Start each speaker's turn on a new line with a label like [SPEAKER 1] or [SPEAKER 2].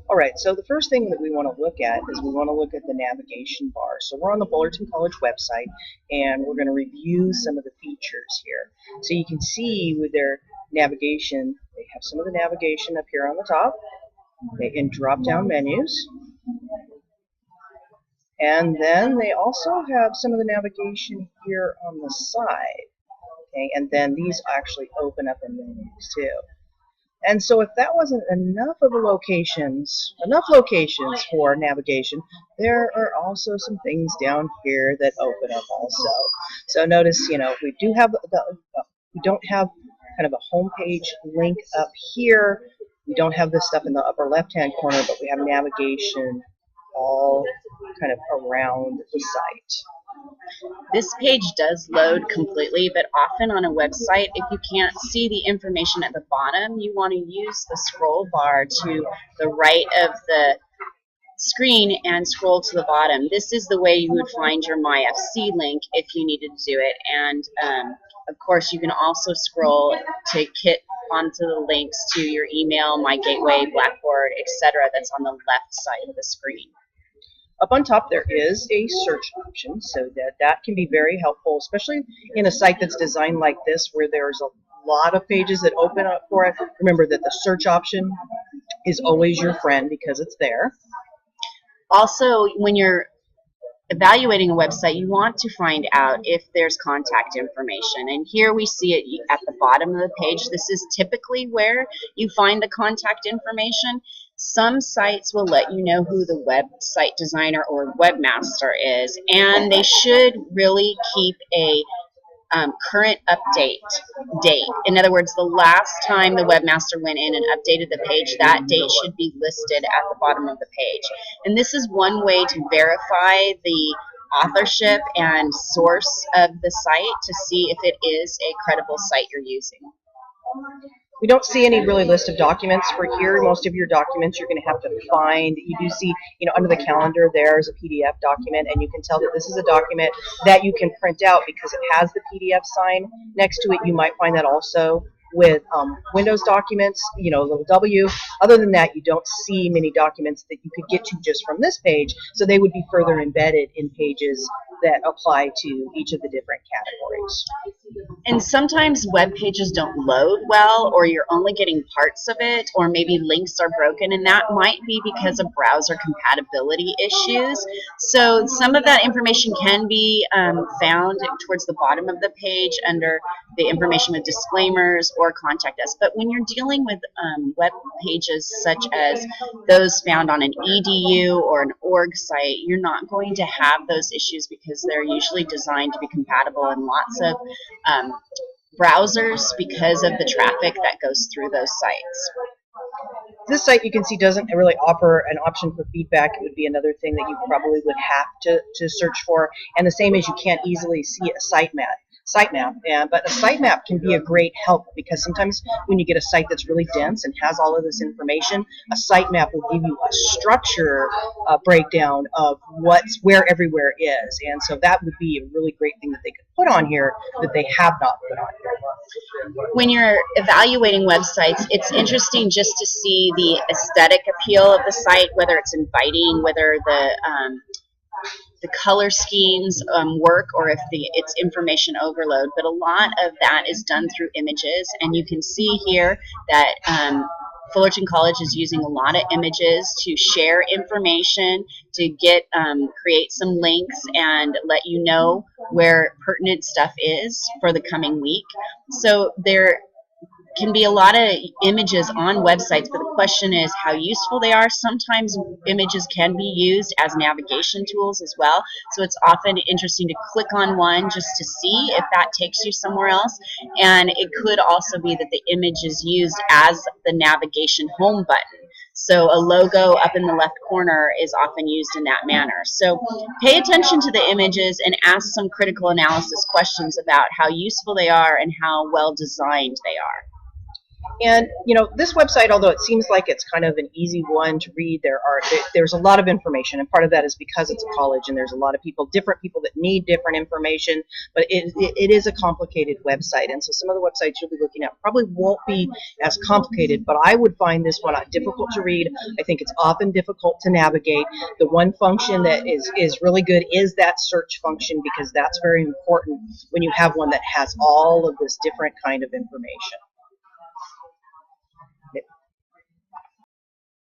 [SPEAKER 1] All right, so the first thing that we want to look at is we want to look at the navigation bar. So we're on the Fullerton College website, and we're going to review some of the features here. So you can see with their navigation, they have some of the navigation up here on the top, in drop-down menus. And then they also have some of the navigation here on the side. Okay, and then these actually open up in menus too. And so if that wasn't enough locations for navigation, there are also some things down here that open up also. So notice, we don't have kind of a home page link up here. We don't have this stuff in the upper left-hand corner, but we have navigation all kind of around the site.
[SPEAKER 2] This page does load completely, but often on a website, if you can't see the information at the bottom, you want to use the scroll bar to the right of the screen and scroll to the bottom. This is the way you would find your MyFC link if you needed to do it. And of course, you can also scroll to get onto the links to your email, My Gateway, Blackboard, etc. that's on the left side of the screen.
[SPEAKER 1] Up on top there is a search option, so that can be very helpful, especially in a site that's designed like this where there's a lot of pages that open up for it. Remember that the search option is always your friend because it's there.
[SPEAKER 2] Also, when you're evaluating a website, you want to find out if there's contact information. And here we see it at the bottom of the page. This is typically where you find the contact information. Some sites will let you know who the website designer or webmaster is, and they should really keep a current update date. In other words, the last time the webmaster went in and updated the page, that date should be listed at the bottom of the page. And this is one way to verify the authorship and source of the site to see if it is a credible site you're using.
[SPEAKER 1] We don't see any really list of documents for here. Most of your documents you're going to have to find. You do see, under the calendar there's a PDF document, and you can tell that this is a document that you can print out because it has the PDF sign next to it. You might find that also with Windows documents, little W. Other than that, you don't see many documents that you could get to just from this page, so they would be further embedded in pages that apply to each of the different categories.
[SPEAKER 2] And sometimes web pages don't load well, or you're only getting parts of it, or maybe links are broken, and that might be because of browser compatibility issues. So some of that information can be found towards the bottom of the page under the information with disclaimers or contact us. But when you're dealing with web pages such as those found on an EDU or an org site, you're not going to have those issues because they're usually designed to be compatible in lots of browsers because of the traffic that goes through those sites.
[SPEAKER 1] This site, you can see, doesn't really offer an option for feedback. It would be another thing that you probably would have to search for. And the same as you can't easily see a sitemap. But a sitemap can be a great help because sometimes when you get a site that's really dense and has all of this information, a sitemap will give you a structure breakdown of where everywhere is. And so that would be a really great thing that they could put on here that they have not put on here.
[SPEAKER 2] When you're evaluating websites, it's interesting just to see the aesthetic appeal of the site, whether it's inviting, whether the color schemes work, or if it's information overload. But a lot of that is done through images, and you can see here that Fullerton College is using a lot of images to share information, to create some links and let you know where pertinent stuff is for the coming week. So there can be a lot of images on websites, but the question is how useful they are. Sometimes images can be used as navigation tools as well, so it's often interesting to click on one just to see if that takes you somewhere else. And it could also be that the image is used as the navigation home button. So a logo up in the left corner is often used in that manner. So pay attention to the images and ask some critical analysis questions about how useful they are and how well designed they are.
[SPEAKER 1] And this website, although it seems like it's kind of an easy one to read, there's a lot of information, and part of that is because it's a college and there's a lot of different people that need different information. But it is a complicated website, and so some of the websites you'll be looking at probably won't be as complicated. But I would find this one difficult to read. I think it's often difficult to navigate. The one function that is really good is that search function, because that's very important when you have one that has all of this different kind of information.